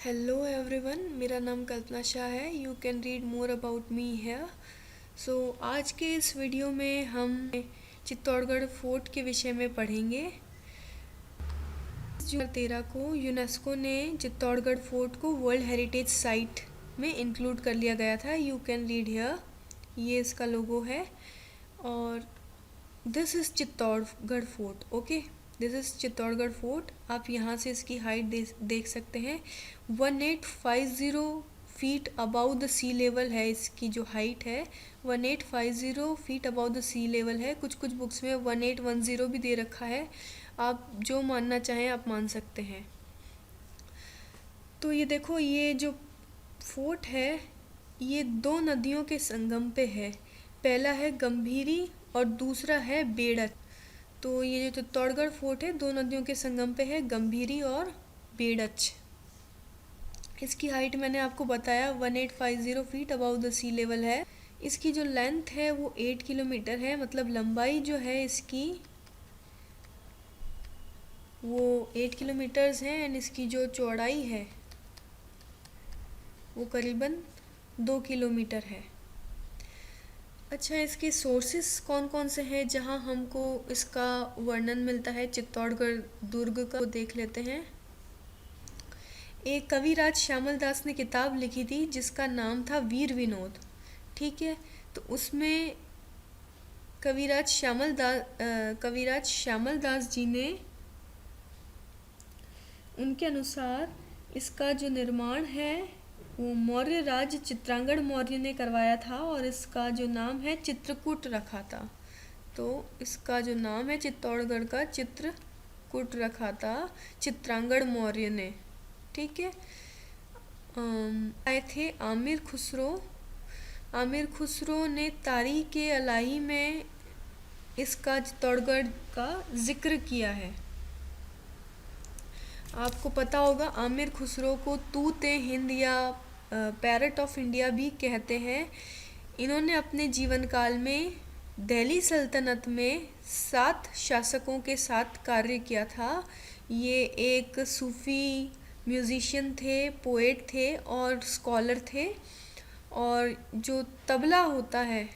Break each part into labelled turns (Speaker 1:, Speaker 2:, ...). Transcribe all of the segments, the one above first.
Speaker 1: Hello everyone, मेरा नाम कल्पना शाह है। You can read more about me here. So आज के इस वीडियो में हम चित्तौड़गढ़ फोर्ट के विषय में पढ़ेंगे। 2013 को यूनेस्को ने चित्तौड़गढ़ फोर्ट को वर्ल्ड हेरिटेज साइट में इंक्लूड कर लिया गया था। यू कैन रीड हियर, ये इसका लोगो है। और this is Chittorgarh fort. Okay, this is Chittorgarh fort. आप यहाँ से इसकी हाइट देख सकते हैं। 1850 feet above the sea level है। इसकी जो हाइट है 1850 feet above the sea level है। कुछ कुछ बुक्स में 1810 भी दे रखा है। आप जो मानना चाहें आप मान सकते हैं। तो ये देखो, ये जो फोर्ट है ये दो नदियों के संगम पे है। पहला है गंभीरी और दूसरा है बेड़च। तो ये जो चित्तौड़गढ़ फोर्ट है दो नदियों के संगम पे है, गंभीरी और बेड़च। इसकी हाइट मैंने आपको बताया 1850 feet above the sea level है। इसकी जो लेंथ है वो 8 किलोमीटर है, मतलब लंबाई जो है इसकी वो 8 किलोमीटर्स है। एंड इसकी जो चौड़ाई है वो करीबन 2 किलोमीटर है। अच्छा, इसके सोर्सेस कौन कौन से हैं जहां हमको इसका वर्णन मिलता है चित्तौड़गढ़ दुर्ग का, वो देख लेते हैं। एक कविराज श्यामल दास ने किताब लिखी थी जिसका नाम था वीर विनोद। ठीक है, तो उसमें कविराज श्यामल दास जी ने, उनके अनुसार इसका जो निर्माण है वो मौर्य राज चित्रांगड़ मौर्य ने करवाया था और इसका जो नाम है चित्रकूट रखा था। तो इसका जो नाम है चित्तौड़गढ़ का चित्रकूट रखा था चित्रांगड़ मौर्य ने। ठीक है। आए थे आमिर खुसरो। आमिर खुसरो ने तारीख अलाही में इसका चित्तौड़गढ़ का जिक्र किया है। आपको पता होगा आमिर खुसरो को तूत हिंद या पैरट ऑफ इंडिया भी कहते हैं। इन्होंने अपने जीवन काल में दिल्ली सल्तनत में 7 शासकों के साथ कार्य किया था। ये एक सूफी म्यूजिशियन थे, पोएट थे और स्कॉलर थे। और जो तबला होता है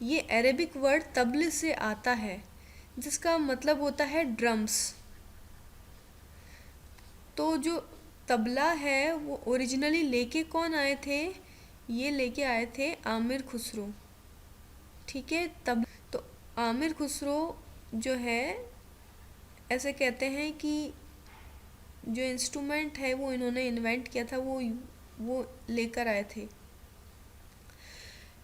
Speaker 1: ये अरेबिक वर्ड तबले से आता है जिसका मतलब होता है ड्रम्स। तो जो तबला है वो ओरिजिनली लेके कौन आए थे? ये लेके आए थे आमिर खुसरो। ठीक है, तब तो आमिर खुसरो जो है, ऐसे कहते हैं कि जो इंस्ट्रूमेंट है वो इन्होंने इन्वेंट किया था, वो लेकर आए थे।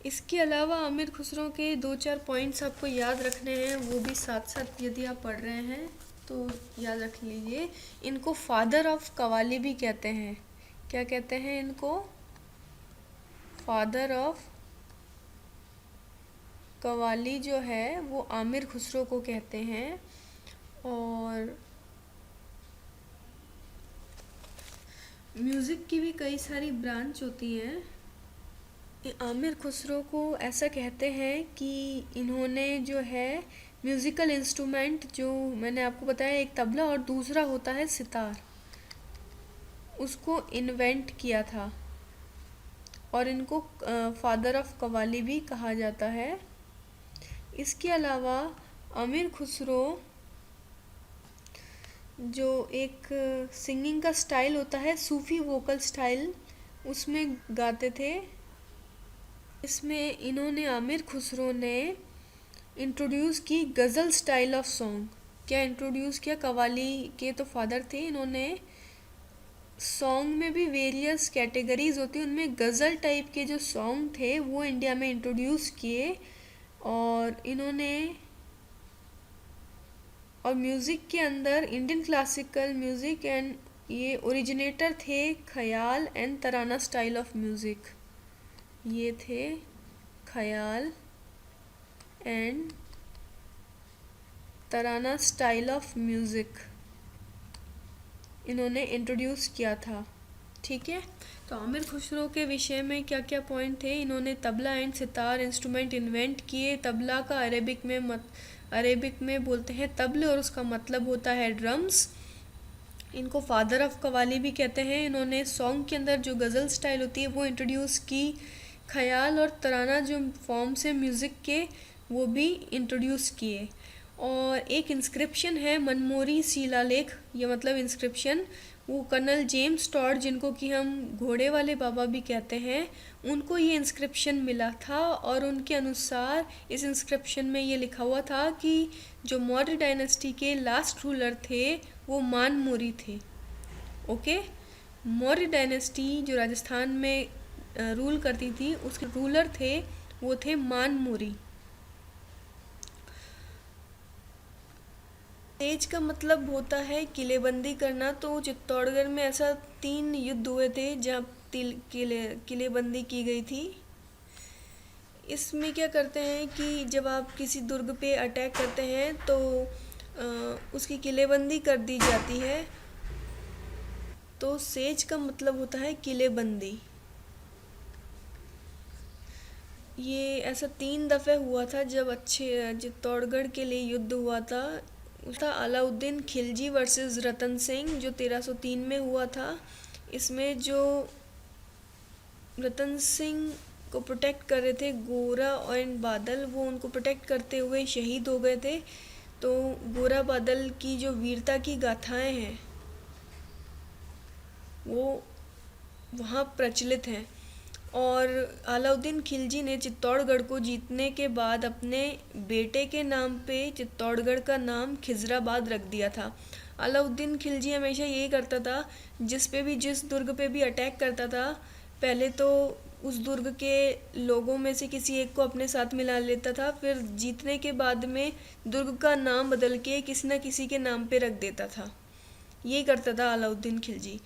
Speaker 1: इसके अलावा आमिर खुसरो के 2-4 पॉइंट्स आपको याद रखने हैं, वो भी साथ साथ यदि आप पढ़ रहे हैं तो याद रख लीजिए। इनको फादर ऑफ कवाली भी कहते हैं। क्या कहते हैं इनको? फादर ऑफ कवाली जो है वो आमिर खुसरो को कहते हैं। और म्यूज़िक की भी कई सारी ब्रांच होती हैं। आमिर खुसरो को ऐसा कहते हैं कि इन्होंने जो है म्यूज़िकल इंस्ट्रूमेंट, जो मैंने आपको बताया एक तबला और दूसरा होता है सितार, उसको इन्वेंट किया था। और इनको फादर ऑफ कवाली भी कहा जाता है। इसके अलावा आमिर खुसरो जो एक सिंगिंग का स्टाइल होता है सूफ़ी वोकल स्टाइल, उसमें गाते थे। इसमें इन्होंने आमिर खुसरो ने इंट्रोड्यूस की गज़ल स्टाइल ऑफ सॉन्ग। क्या इंट्रोड्यूस किया? कवाली के तो फादर थे, इन्होंने सॉन्ग में भी वेरियस कैटेगरीज होती हैं, उनमें गज़ल टाइप के जो सॉन्ग थे वो इंडिया में इंट्रोड्यूस किए। और इन्होंने और म्यूज़िक के अंदर इंडियन क्लासिकल म्यूज़िक एंड ये ओरिजिनेटर थे ख्याल and Tarana style of music. ये थे ख्याल and Tarana style of music, इन्होंने इंट्रोड्यूस किया था। ठीक है, तो आमिर खुसरो के विषय में क्या क्या पॉइंट थे? इन्होंने tabla and sitar instrument invent किए। तबला का अरेबिक में बोलते हैं तबले और उसका मतलब होता है ड्रम्स। इनको फादर ऑफ कव्वाली भी कहते हैं। इन्होंने सॉन्ग के अंदर जो गज़ल स्टाइल होती है वो इंट्रोड्यूस की, ख़याल और तराना जो फॉर्म्स है म्यूज़िक के वो भी इंट्रोड्यूस किए। और एक इंस्क्रिप्शन है मनमोरी शिलालेख, ये मतलब इंस्क्रिप्शन वो कर्नल जेम्स टॉड, जिनको कि हम घोड़े वाले बाबा भी कहते हैं, उनको ये इंस्क्रिप्शन मिला था। और उनके अनुसार इस इंस्क्रिप्शन में ये लिखा हुआ था कि जो मौर्य डायनेस्टी के लास्ट रूलर थे वो मानमोरी थे। ओके, मौर्य डायनेस्टी जो राजस्थान में रूल करती थी उसके रूलर थे वो थे मानमोरी। तेज का मतलब होता है किलेबंदी करना। तो चित्तौड़गढ़ में ऐसा 3 युद्ध हुए थे जहाँ किलेबंदी की गई थी। इसमें क्या करते हैं कि जब आप किसी दुर्ग पे अटैक करते हैं तो उसकी किलेबंदी कर दी जाती है। तो सेज का मतलब होता है किलेबंदी। ये ऐसा 3 दफ़े हुआ था जब चित्तौड़गढ़ के लिए युद्ध हुआ था। उसका अलाउद्दीन खिलजी वर्सेस रतन सिंह जो 1303 में हुआ था। इसमें जो रतन सिंह को प्रोटेक्ट कर रहे थे गोरा एंड बादल, वो उनको प्रोटेक्ट करते हुए शहीद हो गए थे। तो गोरा बादल की जो वीरता की गाथाएं हैं वो वहाँ प्रचलित हैं। और अलाउद्दीन खिलजी ने चित्तौड़गढ़ को जीतने के बाद अपने बेटे के नाम पे चित्तौड़गढ़ का नाम खिजराबाद रख दिया था। अलाउद्दीन खिलजी हमेशा यही करता था, जिस दुर्ग पे भी अटैक करता था पहले तो उस दुर्ग के लोगों में से किसी एक को अपने साथ मिला लेता था, फिर जीतने के बाद में दुर्ग का नाम बदल के किसी न किसी के नाम पे रख देता था। यही करता था अलाउद्दीन खिलजी।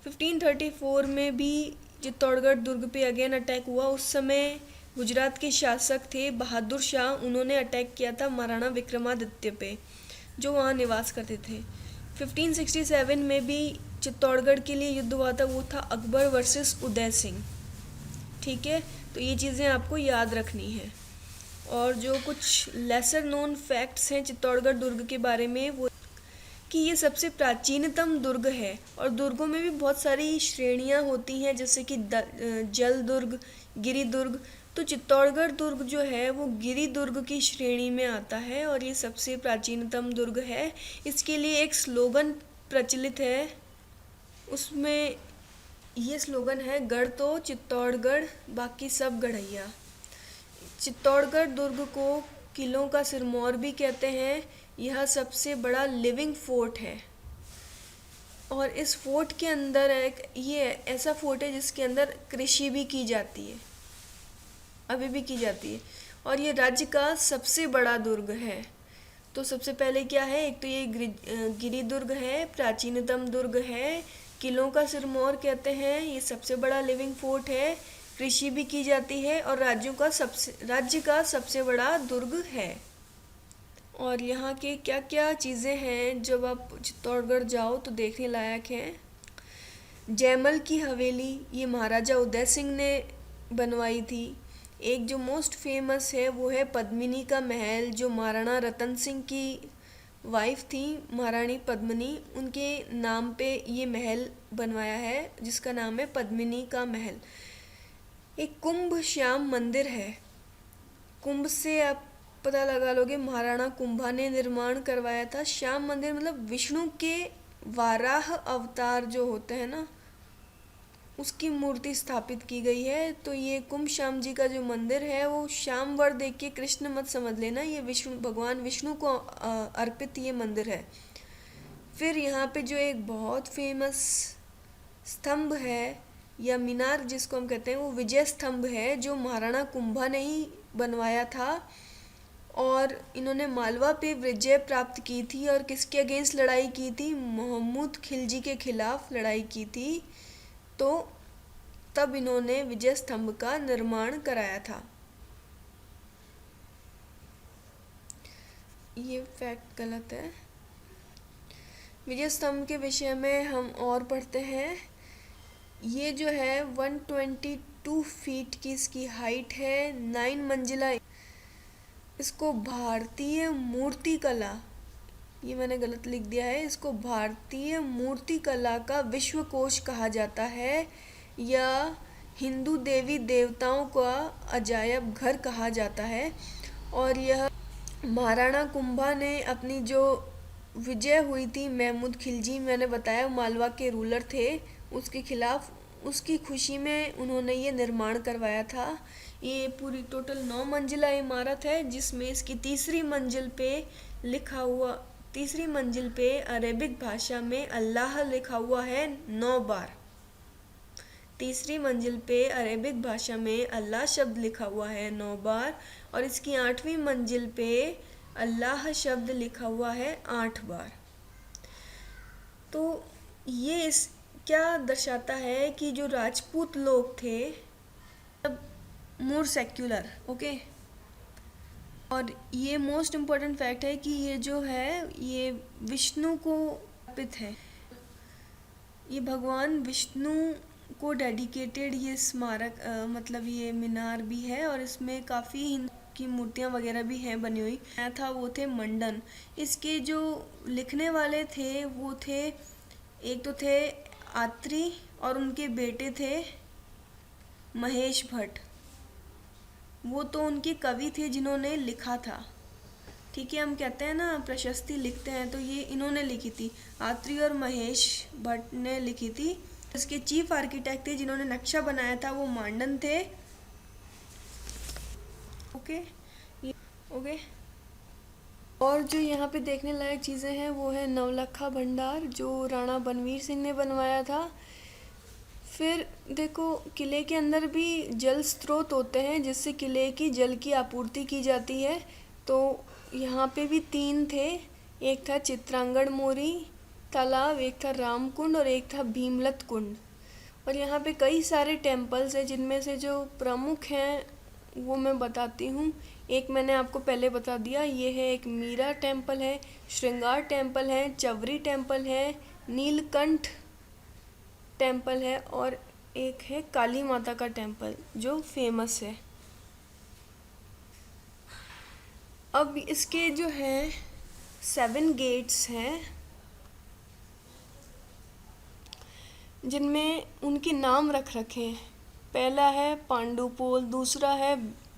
Speaker 1: 1534 में भी चित्तौड़गढ़ दुर्ग पे अगेन अटैक हुआ। उस समय गुजरात के शासक थे बहादुर शाह, उन्होंने अटैक किया था महाराणा विक्रमादित्य पे जो वहाँ निवास करते थे। 1567 में भी चित्तौड़गढ़ के लिए युद्ध हुआ था, वो था अकबर वर्सेस उदय सिंह। ठीक है, तो ये चीज़ें आपको याद रखनी है। और जो कुछ लेसर नोन फैक्ट्स हैं चित्तौड़गढ़ दुर्ग के बारे में वो कि ये सबसे प्राचीनतम दुर्ग है। और दुर्गों में भी बहुत सारी श्रेणियां होती हैं, जैसे कि जल दुर्ग, गिरि दुर्ग। तो चित्तौड़गढ़ दुर्ग जो है वो गिरि दुर्ग की श्रेणी में आता है और ये सबसे प्राचीनतम दुर्ग है। इसके लिए एक स्लोगन प्रचलित है, उसमें ये स्लोगन है, गढ़ तो चित्तौड़गढ़ बाकी सब गढ़ैया। चित्तौड़गढ़ दुर्ग को किलों का सिरमौर भी कहते हैं। यह सबसे बड़ा लिविंग फोर्ट है और इस फोर्ट के अंदर ये ऐसा फोर्ट है जिसके अंदर कृषि भी की जाती है, अभी भी की जाती है। और ये राज्य का सबसे बड़ा दुर्ग है। तो सबसे पहले क्या है, एक तो ये गिरि दुर्ग है, प्राचीनतम दुर्ग है, किलों का सिरमौर कहते हैं, ये सबसे बड़ा लिविंग फोर्ट है, कृषि भी की जाती है और राज्य का सबसे बड़ा दुर्ग है। और यहाँ के क्या क्या चीज़ें हैं जब आप चित्तौड़गढ़ जाओ तो देखने लायक हैं। जयमल की हवेली, ये महाराजा उदय सिंह ने बनवाई थी। एक जो मोस्ट फेमस है वो है पद्मिनी का महल, जो महाराणा रतन सिंह की वाइफ थी महारानी पद्मिनी, उनके नाम पे ये महल बनवाया है जिसका नाम है पद्मिनी का महल। एक कुंभ श्याम मंदिर है, कुंभ से आप पता लगा लोगे महाराणा कुंभा ने निर्माण करवाया था। श्याम मंदिर मतलब विष्णु के वाराह अवतार जो होते हैं ना, उसकी मूर्ति स्थापित की गई है। तो ये कुंभ श्याम जी का जो मंदिर है वो श्याम वर देख के कृष्ण मत समझ लेना, ये भगवान विष्णु को अर्पित ये मंदिर है। फिर यहाँ पे जो एक बहुत फेमस स्तंभ है या मीनार जिसको हम कहते हैं, वो विजय स्तंभ है जो महाराणा कुंभा ने ही बनवाया था। और इन्होंने मालवा पे विजय प्राप्त की थी और किसके अगेंस्ट लड़ाई की थी, महमूद खिलजी के खिलाफ लड़ाई की थी। तो तब इन्होंने विजय स्तंभ का निर्माण कराया था। ये फैक्ट गलत है। विजय स्तंभ के विषय में हम और पढ़ते हैं। ये जो है 122 फीट की इसकी हाइट है, 9 मंजिला। इसको भारतीय मूर्तिकला ये मैंने गलत लिख दिया है, इसको भारतीय मूर्तिकला का विश्वकोश कहा जाता है या हिंदू देवी देवताओं का अजायब घर कहा जाता है। और यह महाराणा कुंभा ने अपनी जो विजय हुई थी महमूद खिलजी, मैंने बताया मालवा के रूलर थे, उसके खिलाफ, उसकी खुशी में उन्होंने ये निर्माण करवाया था। ये पूरी टोटल 9 मंजिला इमारत है, जिसमें इसकी तीसरी मंजिल पे अरेबिक भाषा में अल्लाह लिखा हुआ है 9 बार। तीसरी मंजिल पे अरेबिक भाषा में अल्लाह शब्द लिखा हुआ है 9 बार, और इसकी 8वीं मंजिल पे अल्लाह शब्द लिखा हुआ है 8 बार। तो ये इस क्या दर्शाता है कि जो राजपूत लोग थे तब मोर सेक्युलर, ओके। और ये मोस्ट इम्पॉर्टेंट फैक्ट है कि ये जो है ये विष्णु को अर्पित है, ये भगवान विष्णु को डेडिकेटेड ये स्मारक मतलब ये मीनार भी है, और इसमें काफ़ी हिंदू की मूर्तियाँ वगैरह भी हैं बनी हुई। था वो थे मंडन। इसके जो लिखने वाले थे वो थे, एक तो थे आत्री और उनके बेटे थे महेश भट्ट। वो तो उनके कवि थे जिन्होंने लिखा था, ठीक है। हम कहते हैं ना प्रशस्ति लिखते हैं, तो ये इन्होंने लिखी थी, आत्री और महेश भट्ट ने लिखी थी। इसके चीफ आर्किटेक्ट थे जिन्होंने नक्शा बनाया था वो मंडन थे, ओके। ओके। और जो यहाँ पे देखने लायक चीज़ें हैं वो है नवलखा भंडार, जो राणा बनवीर सिंह ने बनवाया था। फिर देखो किले के अंदर भी जल स्रोत होते हैं जिससे किले की जल की आपूर्ति की जाती है। तो यहाँ पे भी 3 थे, एक था चित्रांगण मोरी तालाब, एक था राम कुंड और एक था भीमलत कुंड। और यहाँ पे कई सारे टेम्पल्स हैं, जिनमें से जो प्रमुख हैं वो मैं बताती हूँ। एक मैंने आपको पहले बता दिया, ये है एक मीरा टेम्पल है, श्रृंगार टेम्पल है, चवरी टेम्पल है, नीलकंठ टेम्पल है, और एक है काली माता का टेम्पल जो फेमस है। अब इसके जो है 7 गेट्स हैं जिनमें उनके नाम रख रखे हैं। पहला है पांडु पोल, दूसरा है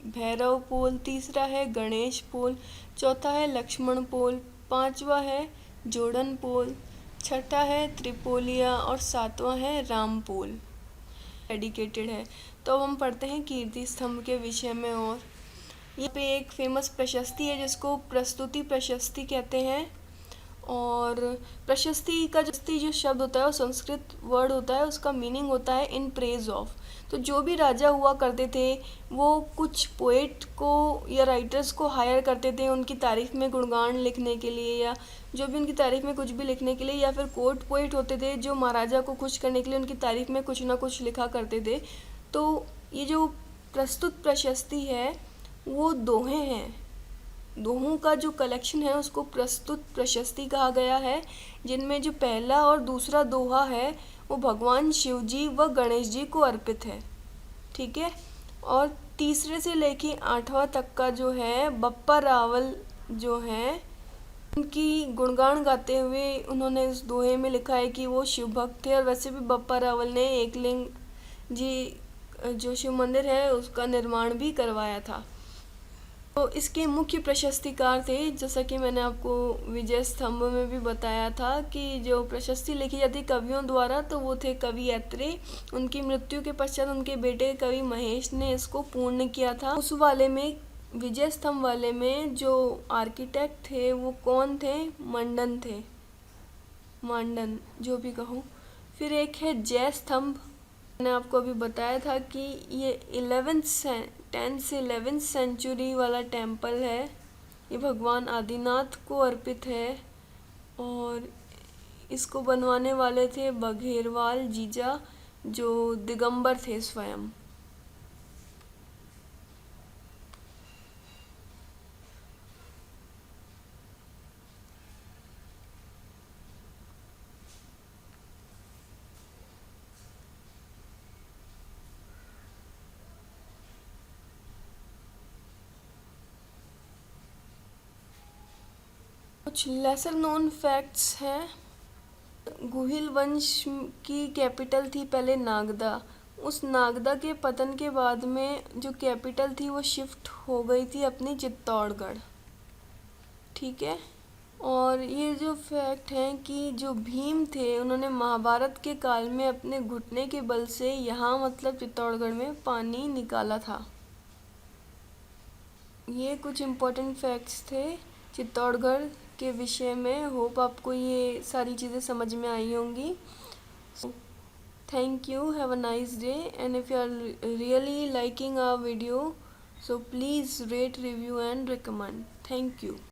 Speaker 1: भैरव पोल, तीसरा है गणेश पोल, चौथा है लक्ष्मण पोल, 5वां है जोड़न पोल, छठा है त्रिपोलिया और 7वां है राम पोल। डेडिकेटेड है। तो अब हम पढ़ते हैं कीर्ति स्तंभ के विषय में। और यहाँ पे एक फेमस प्रशस्ति है जिसको प्रस्तुति प्रशस्ति कहते हैं। और प्रशस्ति का जो शब्द होता है वो संस्कृत वर्ड होता है, उसका मीनिंग होता है इन प्रेज ऑफ। तो जो भी राजा हुआ करते थे वो कुछ पोएट को या राइटर्स को हायर करते थे उनकी तारीफ़ में गुणगान लिखने के लिए, या जो भी उनकी तारीफ़ में कुछ भी लिखने के लिए, या फिर कोर्ट पोएट होते थे जो महाराजा को खुश करने के लिए उनकी तारीफ़ में कुछ ना कुछ लिखा करते थे। तो ये जो प्रस्तुत प्रशस्ति है वो दोहे हैं, दोहों का जो कलेक्शन है उसको प्रस्तुत प्रशस्ति कहा गया है, जिनमें जो पहला और दूसरा दोहा है वो भगवान शिव जी व गणेश जी को अर्पित है, ठीक है। और तीसरे से लेके 8वां तक का जो है बप्पा रावल जो है उनकी गुणगान गाते हुए उन्होंने इस दोहे में लिखा है कि वो शिव भक्त थे। और वैसे भी बप्पा रावल ने एकलिंग जी जो शिव मंदिर है उसका निर्माण भी करवाया था। तो इसके मुख्य प्रशस्तिकार थे, जैसा कि मैंने आपको विजय स्तंभ में भी बताया था कि जो प्रशस्ति लिखी जाती कवियों द्वारा, तो वो थे कवि अत्रेय। उनकी मृत्यु के पश्चात उनके बेटे कवि महेश ने इसको पूर्ण किया था। उस वाले में विजय स्तंभ वाले में जो आर्किटेक्ट थे वो कौन थे? मंडन थे, मंडन जो भी कहूँ। फिर एक है जय स्तंभ, मैंने आपको अभी बताया था कि ये 10th से 11th सेंचुरी वाला टेम्पल है। ये भगवान आदिनाथ को अर्पित है और इसको बनवाने वाले थे बघेरवाल जीजा जो दिगंबर थे स्वयं। कुछ लेसर नोन फैक्ट्स हैं। गुहिल वंश की कैपिटल थी पहले नागदा। उस नागदा के पतन के बाद में जो कैपिटल थी वो शिफ्ट हो गई थी अपनी चित्तौड़गढ़। ठीक है। और ये जो फैक्ट हैं कि जो भीम थे उन्होंने महाभारत के काल में अपने घुटने के बल से यहाँ मतलब चित्तौड़गढ़ में पानी निकाला था। ये कुछ इम्पोर्टेंट फैक्ट्स थे चित्तौड़गढ़ के विषय में। होप आपको ये सारी चीज़ें समझ में आई होंगी। Thank you, have a nice day, and if you are really liking our video, so please rate, review and recommend. Thank you.